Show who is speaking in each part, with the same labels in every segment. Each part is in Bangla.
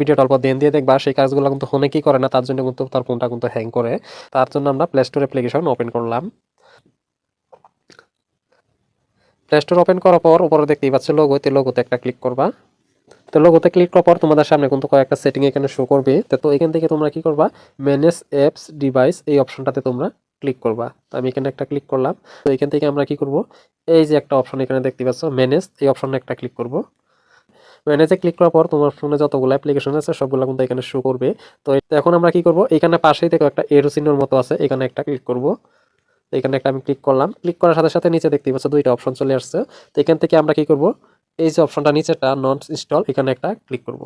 Speaker 1: ভিডিওটা অল্প দেন দিয়ে দেখবা সেই কাজগুলো কিন্তু অনেকেই করে না, তার জন্য কিন্তু তার ফোনটা কিন্তু হ্যাং করে। তার জন্য আমরা প্লে স্টোর অ্যাপ্লিকেশন ওপেন করলাম। প্লে স্টোর ওপেন করার পর উপরে দেখতেই পাচ্ছ লোগোতে, লোগোতে একটা ক্লিক করবা। তো লোগোতে ক্লিক করার পর তোমাদের সামনে কিন্তু কয়েকটা সেটিং এখানে শো করবে। তো এখান থেকে তোমরা কি করবা, ম্যানেজ অ্যাপস ডিভাইস এই অপশনটাতে তোমরা ক্লিক করবা। তো আমি এখানে একটা ক্লিক করলাম। তো এখান থেকে আমরা কি করব, এই যে একটা অপশন এখানে দেখতে পাচ্ছ ম্যানেজ, এই অপশনে একটা ক্লিক করব। ম্যানেজে ক্লিক করার পর তোমার ফোনে যতগুলো অ্যাপ্লিকেশন আছে সবগুলো কিন্তু এখানে শো করবে। তো এখন আমরা কি করব, এখানে পাশেই দেখো একটা এরো চিহ্নের মতো আছে, এখানে একটা ক্লিক করব। তো এখানে একটা আমি ক্লিক করলাম। ক্লিক করার সাথে সাথে নিচে দেখতে পাচ্ছ দুইটা অপশন চলে আসছে। তো এখান থেকে আমরা কি করব, এই যে অপশনটা নিচেটা নট ইনস্টল, এখানে একটা ক্লিক করব।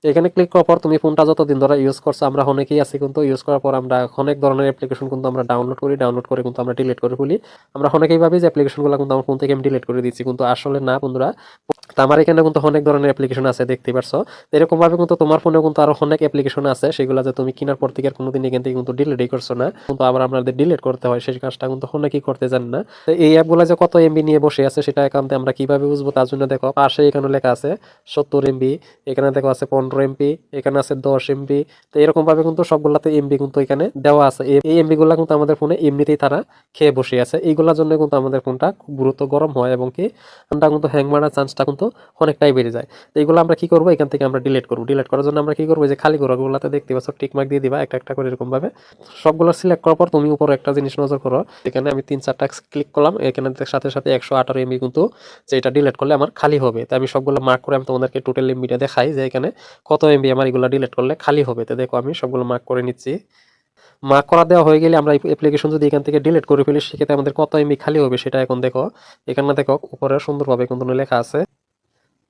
Speaker 1: এখানে ক্লিক করার পর তুমি ফোনটা যতদিন ধরে ইউজ করছো, আমরা অনেকেই আছি কিন্তু ইউজ করার পর আমরা অনেক ধরনের অ্যাপ্লিকেশন কিন্তু আমরা ডাউনলোড করি, ডাউনলোড করে কিন্তু আমরা ডিলিট করে ফেলি। আমরা অনেকেই ভাবি যে অ্যাপ্লিকেশনগুলো কিন্তু আমার ফোন থেকে আমি ডিলিট করে দিচ্ছি, কিন্তু আসলে না বন্ধুরা। তো আমার এখানে কিন্তু অনেক ধরনের অ্যাপ্লিকেশন আছে দেখতেই পারছো। তো এরকম ভাবে কিন্তু তোমার ফোনে কিন্তু আরো অনেক অ্যাপ্লিকেশন আছে, সেগুলো যে তুমি কেনার পর থেকে আর কোনোদিন এখান থেকে কিন্তু ডিলিটই করছো না, কিন্তু আবার আমাদের ডিলিট করতে হয়, সেই কাজটা কিন্তু অনেকেই করতে জান না। তো এই অ্যাপগুলো যে কত এমবি নিয়ে বসে আছে সেটা একান্তে আমরা কিভাবে বুঝবো, তার জন্য দেখো পাশে এখানে লেখা আছে 70 এমবি, এখানে দেখো আছে 15 এমবি, এখানে আছে 10 এমবি। তো এরকম ভাবে কিন্তু সবগুলাতে এমবি কিন্তু এখানে দেওয়া আছে। এই এমবি গুলা কিন্তু আমাদের ফোনে এমনিতেই তারা খেয়ে বসে আছে, এইগুলোর জন্য কিন্তু আমাদের ফোনটা খুব দ্রুত গরম হয় এবং কি ফোনটা কিন্তু হ্যাং মারার চান্সটা কিন্তু অনেকটাই বেড়ে যায়। তো এইগুলো আমরা কি করবো, এখান থেকে আমরা ডিলিট করবো। ডিলিট করার জন্য আমরা কি করবো, যে খালি ঘরগুলোতে দেখতে পাচ্ছ টিক মার্ক দিয়ে দিবা একটা একটা করে এরকম ভাবে। সবগুলো সিলেক্ট করার পর তুমি উপরে একটা জিনিস নজর করো, এখানে আমি 3-4টা ক্লিক করলাম, এখানে সাথে সাথে 118 এমবি কিন্তু যে এটা ডিলিট করলে আমার খালি হবে। তো আমি সবগুলো মার্ক করে আমি তোমাদেরকে টোটাল এমবিটা দেখাই যে এখানে কত এমবি আমার এগুলো ডিলিট করলে খালি হবে। তো দেখো আমি সবগুলো মার্ক করে নিচ্ছি। মার্ক করা দেওয়া হয়ে গেলে আমরা অ্যাপ্লিকেশন যদি এখান থেকে ডিলিট করে ফেলি, সেক্ষেত্রে আমাদের কত এমবি খালি হবে সেটা এখন দেখো। এখানে দেখো উপরে সুন্দরভাবে কিন্তু লেখা আছে,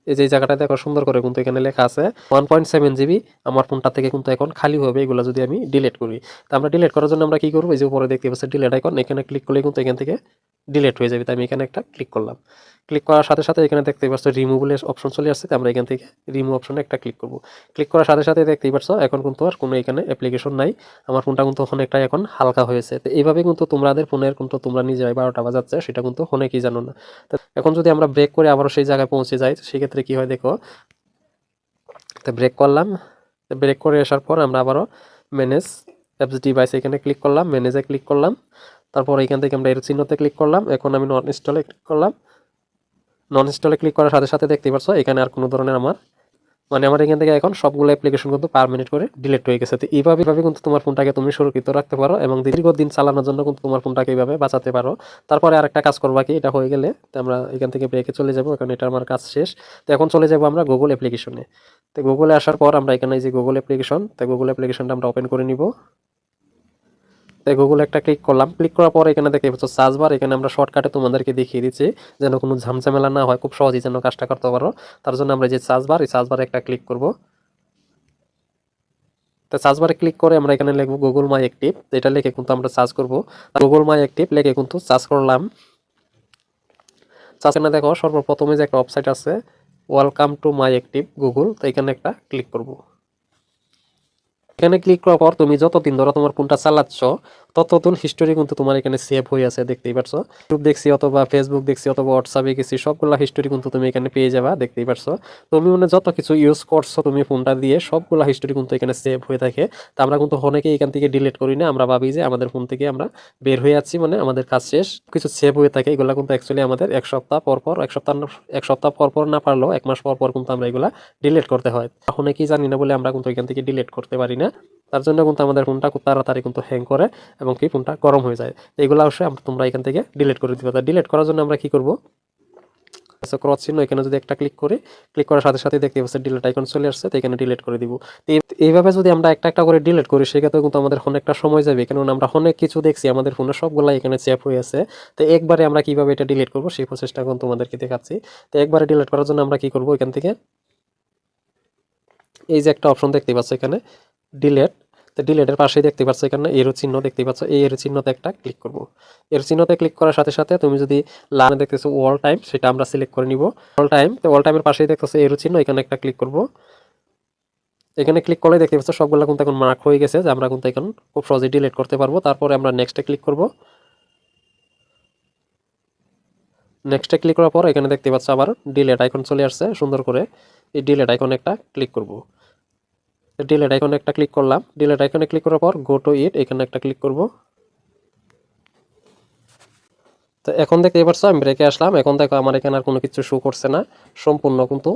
Speaker 1: এই যে জায়গাটা দেখো সুন্দর করে কিন্তু এখানে লেখা আছে 1.7 জিবি আমার ফোনটা থেকে কিন্তু এখন খালি হবে এগুলো যদি আমি ডিলিট করি। তো আমরা ডিলিট করার জন্য আমরা কি করবো, এই যে উপরে দেখতে পাচ্ছি ডিলিট আইকন, এখানে ক্লিক করলে কিন্তু এখান থেকে ডিলিট হয়ে যাবে। তো আমি এখানে একটা ক্লিক করলাম। ক্লিক করার সাথে সাথে এখানে দেখতে পাচ্ছ রিমুভের অপশন চলে আসছে। তো আমরা এখান থেকে রিমুভ অপশনে একটা ক্লিক করব। ক্লিক করার সাথে সাথে দেখতেই পাচ্ছ এখন কিন্তু আর কোনো এখানে অ্যাপ্লিকেশন নাই, আমার ফোনটা কিন্তু অনেকটাই এখন হালকা হয়েছে। তো এইভাবে কিন্তু তোমাদের ফোনের কিন্তু তোমরা নিজেরাই 12টা বাজাচ্ছে সেটা কিন্তু অনেকেই জানো না। তো এখন যদি আমরা ব্রেক করে আবারও সেই জায়গায় পৌঁছে যাই, সেক্ষেত্রে কি হয় দেখো। তো ব্রেক করলাম। ব্রেক করে আসার পর আমরা আবারও ম্যানেজ অ্যাপস ডিভাইস এখানে ক্লিক করলাম, ম্যানেজে ক্লিক করলাম। তারপর এখান থেকে আমরা এর চিহ্নতে ক্লিক করলাম। এখন আমি নন ইনস্টলে ক্লিক করলাম। নন ইনস্টলে ক্লিক করার সাথে সাথে দেখতেই পাচ্ছ এখানে আর কোনো ধরনের আমার এখান থেকে এখন সবগুলো অ্যাপ্লিকেশন কিন্তু পার মিনিট করে ডিলিট হয়ে গেছে। তো এইভাবে কিন্তু তোমার ফোনটাকে তুমি সুরক্ষিত রাখতে পারো এবং দীর্ঘদিন চালানোর জন্য কিন্তু তোমার ফোনটাকে এইভাবে বাঁচাতে পারো। তারপরে আরেকটা কাজ করবা কি, এটা হয়ে গেলে তো আমরা এখান থেকে ব্রেকে চলে যাবো, কারণ এটা আমার কাজ শেষ। তো এখন চলে যাবো আমরা গুগল অ্যাপ্লিকেশনে। তো গুগলে আসার পর আমরা এখানে এই যে গুগল অ্যাপ্লিকেশন, তো গুগল অ্যাপ্লিকেশনটা আমরা ওপেন করে নিব। তাই গুগল একটা ক্লিক করলাম। ক্লিক করার পর এখানে দেখতে পাচ্ছ সার্চ বার, এখানে আমরা শর্টকাটে তোমাদেরকে দেখিয়ে দিচ্ছি যেন কোনো ঝামঝামেলা না হয়, খুব সহজেই যেন কাজটা করতে পারো। তার জন্য আমরা যে সার্চ বার, এই সার্চ বারে একটা ক্লিক করব। তো সার্চ বারে ক্লিক করে আমরা এখানে লিখবো গুগল মাই অ্যাক্টিভ, এটা লিখে কিন্তু আমরা সার্চ করব। গুগল মাই অ্যাক্টিভ লিখে কিন্তু সার্চ করলাম। সার্চ এখানে দেখো সর্বপ্রথমে যে একটা ওয়েবসাইট আছে, welcome to my active Google, তো এখানে একটা ক্লিক করব। এখানে ক্লিক করার পর তুমি যতদিন ধরে তোমার ফোনটা চালাচ্ছ ততদিন হিস্টোরি কিন্তু তোমার এখানে সেভ হয়ে আছে, দেখতেই পারছো। ইউটিউব দেখছি অথবা ফেসবুক দেখছি অথবা হোয়াটসঅ্যাপে গেছি, সবগুলা হিস্টোরি কিন্তু তুমি এখানে পেয়ে যাবা, দেখতেই পারছো। তুমি মানে যত কিছু ইউজ করছো তুমি ফোনটা দিয়ে সবগুলা হিস্টোরি কিন্তু এখানে সেভ হয়ে থাকে। তো আমরা কিন্তু অনেকেই এখান থেকে ডিলিট করি না, আমরা ভাবি যে আমাদের ফোন থেকে আমরা বের হয়ে যাচ্ছি মানে আমাদের কাজ শেষ, কিছু সেভ হয়ে থাকে। এগুলা কিন্তু অ্যাকচুয়ালি আমাদের এক সপ্তাহ পর পর না পারলেও 1 মাস পর পর কিন্তু আমরা এগুলা ডিলিট করতে হয়। অনেকেই জানি না বলে আমরা কিন্তু এখান থেকে ডিলিট করতে পারি না। তার জন্য কিন্তু আমাদের ফোনটা খুব তাড়াতাড়ি কিন্তু হ্যাং করে এবং কি ফোনটা গরম হয়ে যায়। এগুলো অবশ্যই তোমরা এখান থেকে ডিলিট করে দিবে। ডিলিট করার জন্য আমরা কি করব, ক্রস চিহ্ন এখানে যদি একটা ক্লিক করি, ক্লিক করার সাথে সাথে দেখতে পাচ্ছি ডিলিট আইকন চলে আসছে, তো এখানে ডিলিট করে দিব। তো এইভাবে যদি আমরা একটা একটা করে ডিলিট করি সেক্ষেত্রে কিন্তু আমাদের অনেকটা সময় যাবে, কারণ আমরা অনেক কিছু দেখছি আমাদের ফোনে সবগুলো এখানে সেভ হয়ে আছে। তো একবারে আমরা কিভাবে এটা ডিলিট করব সেই প্রসেসটা এখন তোমাদেরকে দেখাচ্ছি। তো একবারে ডিলিট করার জন্য আমরা কি করব, এখান থেকে এই যে একটা অপশন দেখতে পাচ্ছ এখানে ডিলিট, তো ডিলিটের পাশেই দেখতে পাচ্ছ এখানে এরো চিহ্ন দেখতে পাচ্ছ, এই এরো চিহ্নতে একটা ক্লিক করব। এর চিহ্নতে ক্লিক করার সাথে সাথে তুমি যদি লাইনে দেখতেছো অল টাইম, সেটা আমরা সিলেক্ট করে নিব অল টাইম। তো অল টাইমের পাশেই দেখতেছো এরো চিহ্ন, এখানে একটা ক্লিক করব। এখানে ক্লিক করলে দেখতে পাচ্ছ সবগুলো কিন্তু এখন মার্ক হয়ে গেছে, যে আমরা কিন্তু এখন খুব সহজেই ডিলিট করতে পারবো। তারপরে আমরা নেক্সটে ক্লিক করব। নেক্সটে ক্লিক করার পর এখানে দেখতে পাচ্ছ আবার ডিলেট আইকন চলে আসছে সুন্দর করে। এই ডিলেট আইকনে একটা ক্লিক করব। ডিলেট আইকনে একটা ক্লিক করলাম। ডিলেট আইকনে ক্লিক করার পর গো টু ইট এখানে একটা ক্লিক করব। তো এখন দেখতে পাচ্ছ আমি ব্রেকে আসলাম। এখন দেখো আমার এখানে আর কোনো কিছু শো করছে না, সম্পূর্ণ কিন্তু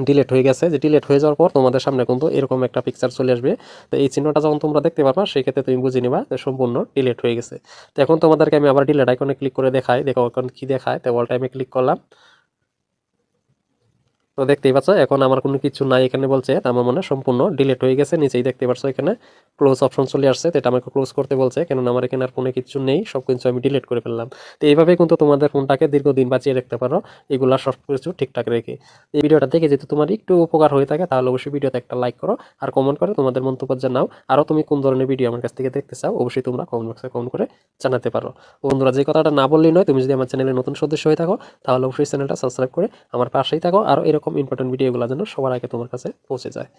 Speaker 1: ডিলেট হয়ে গেছে। যে ডিলেট হয়ে যাওয়ার পর তোমাদের সামনে কিন্তু এরকম একটা পিকচার চলে আসবে। তো এই চিহ্নটা যখন তোমরা দেখতে পারবা সেই ক্ষেত্রে তুমি বুঝে নিবা যে সম্পূর্ণ ডিলেট হয়ে গেছে। তো এখন তোমাদেরকে আমি আবার ডিলেট আইকনে ক্লিক করে দেখাই, দেখো এখন কি দেখায়। তো অল টাইমে ক্লিক করলাম। তো দেখতেই পাচ্ছ এখন আমার কোনো কিছু নাই এখানে বলছে, আমার মনে সম্পূর্ণ ডিলিট হয়ে গেছে। নিচেই দেখতে পাচ্ছ এখানে ক্লোজ অপশন চলে আসছে, তো এটা আমাকে ক্লোজ করতে বলছে, কেননা আমার এখানে আর কোনো কিছু নেই, সব কিছু আমি ডিলিট করে ফেললাম। তো এইভাবে কিন্তু তোমাদের ফোনটাকে দীর্ঘদিন বাঁচিয়ে রাখতে পারো, এগুলা সব কিছু ঠিকঠাক রেখে। এই ভিডিওটা দেখে যদি তোমার একটু উপকার হয়ে থাকে তাহলে অবশ্যই ভিডিওতে একটা লাইক করো, আর কমেন্ট করে তোমাদের মন্তব্য জানাও। আরও তুমি কোন ধরনের ভিডিও আমার কাছ থেকে দেখতে চাও অবশ্যই তোমরা কমেন্ট বক্সে কমেন্ট করে জানাতে পারো। বন্ধুরা, যে কথাটা না বললেই নয়, তুমি যদি আমার চ্যানেলে নতুন সদস্য হয়ে থাকো তাহলে অবশ্যই চ্যানেলটা সাবস্ক্রাইব করে আমার পাশেই থাকো, আরও এরকম ইম্পর্টেন্ট ভিডিওগুলো যেন সবার আগে তোমার কাছে পৌঁছে যায়।